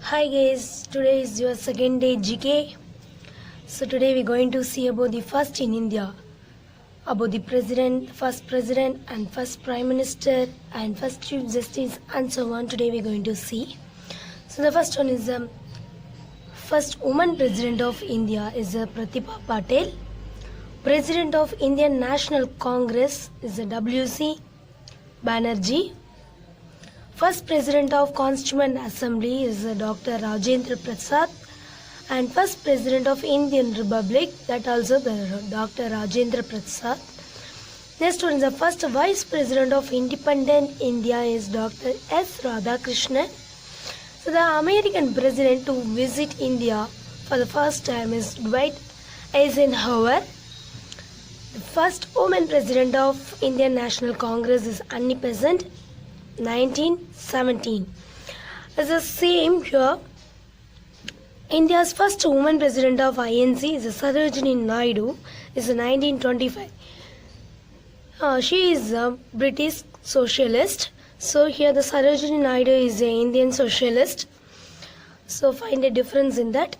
Hi guys, today is your second day GK. So today we're going to see about the first in India, about the president and first prime minister and first chief justice and so on. Today we're going to see. So the first one is the first woman president of India is Pratibha Patel. President of Indian National Congress is W.C. Banerjee. First President of Constituent Assembly is Dr. Rajendra Prasad, and first President of Indian Republic, that also Dr. Rajendra Prasad. Next one is the first Vice President of Independent India is Dr. S. Radhakrishnan. So the American President to visit India for the first time is Dwight Eisenhower. The first woman President of Indian National Congress is Annie Besant. 1917. As the same here, India's first woman president of INC is Sarojini Naidu. Is 1925. She is a British socialist. So here the Sarojini Naidu is an Indian socialist. So find a difference in that.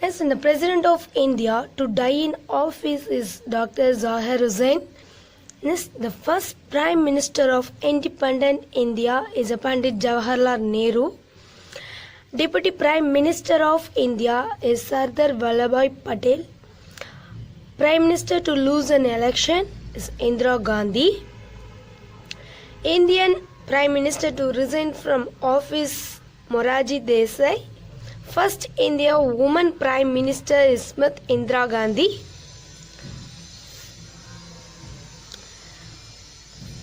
Next, the president of India to die in office is Dr. Zahir Hussain. Next, the first Prime Minister of Independent India is Pandit Jawaharlal Nehru. Deputy Prime Minister of India is Sardar Vallabhbhai Patel. Prime Minister to lose an election is Indira Gandhi. Indian Prime Minister to resign from office Morarji Desai. First India woman Prime Minister is Smith Indira Gandhi.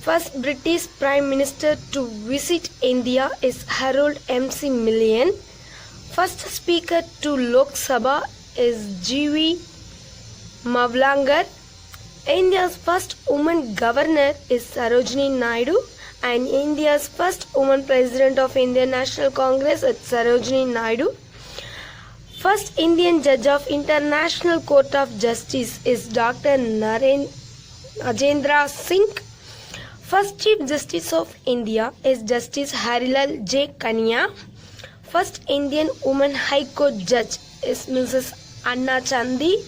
First British Prime Minister to visit India is Harold M.C. Millian. First Speaker to Lok Sabha is G.V. Mavlangar. India's first woman Governor is Sarojini Naidu. And India's first woman President of Indian National Congress is Sarojini Naidu. First Indian Judge of International Court of Justice is Dr. Narendra Singh. First Chief Justice of India is Justice Harilal J. Kania. First Indian Woman High Court Judge is Mrs. Anna Chandi.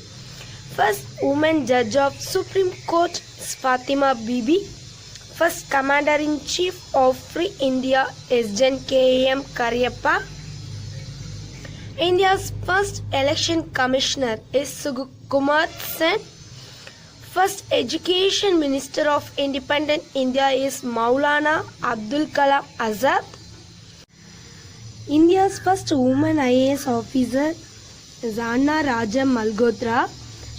First Woman Judge of Supreme Court is Fatima Bibi. First Commander-in-Chief of Free India is Gen K.M. Karyappa. India's first Election Commissioner is Sukumar Sen. First Education Minister of Independent India is Maulana Abdul Kalam Azad. India's first woman IAS officer is Anna Raja Malhotra.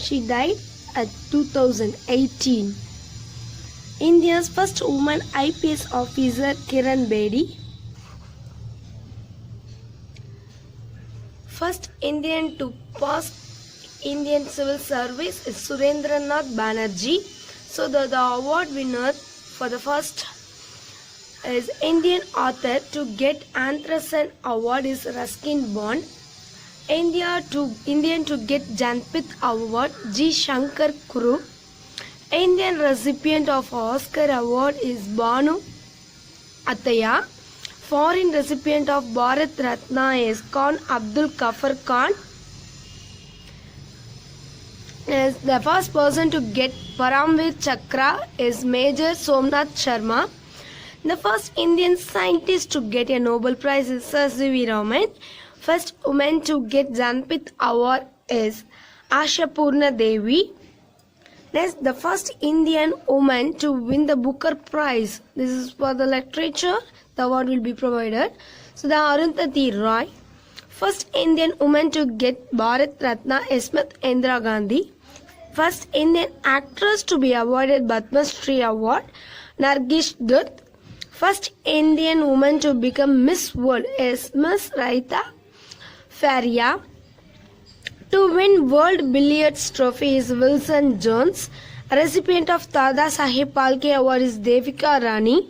She died at 2018. India's first woman IPS officer Kiran Bedi. First Indian to pass Indian Civil Service is Surendranath Banerjee. So the award winner for the first is Indian author to get Anthracene Award is Ruskin Bond. Indian to get Jnanpith Award G. Shankar Kuru. Indian recipient of Oscar Award is Banu Attaya. Foreign recipient of Bharat Ratna is Khan Abdul Ghaffar Khan. The first person to get Paramveer Chakra is Major Somnath Sharma. The first Indian scientist to get a Nobel Prize is Sir C.V. Raman. First woman to get Jnanpith Award is Asha Purna Devi. Next, the first Indian woman to win the Booker Prize. This is for the literature. The award will be provided. So the Arundhati Roy. First Indian woman to get Bharat Ratna is Smith Indira Gandhi. First Indian actress to be awarded Padma Shri Award, Nargish Dutt. First Indian woman to become Miss World is Miss Raita Faria. To win World Billiards Trophy is Wilson Jones. Recipient of Dada Saheb Phalke Award is Devika Rani.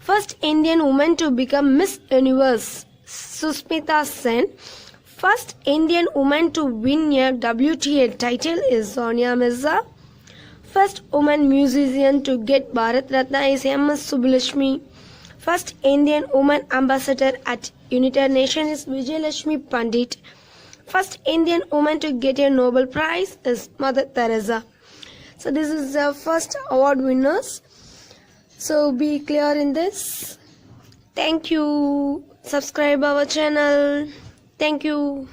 First Indian woman to become Miss Universe, Susmita Sen. First Indian woman to win a WTA title is Sonia Mirza. First woman musician to get Bharat Ratna is M.S. Subbulakshmi. First Indian woman ambassador at United Nations is Vijayalakshmi Pandit. First Indian woman to get a Nobel Prize is Mother Teresa. So this is the first award winners. So be clear in this. Thank you. Subscribe our channel. Thank you.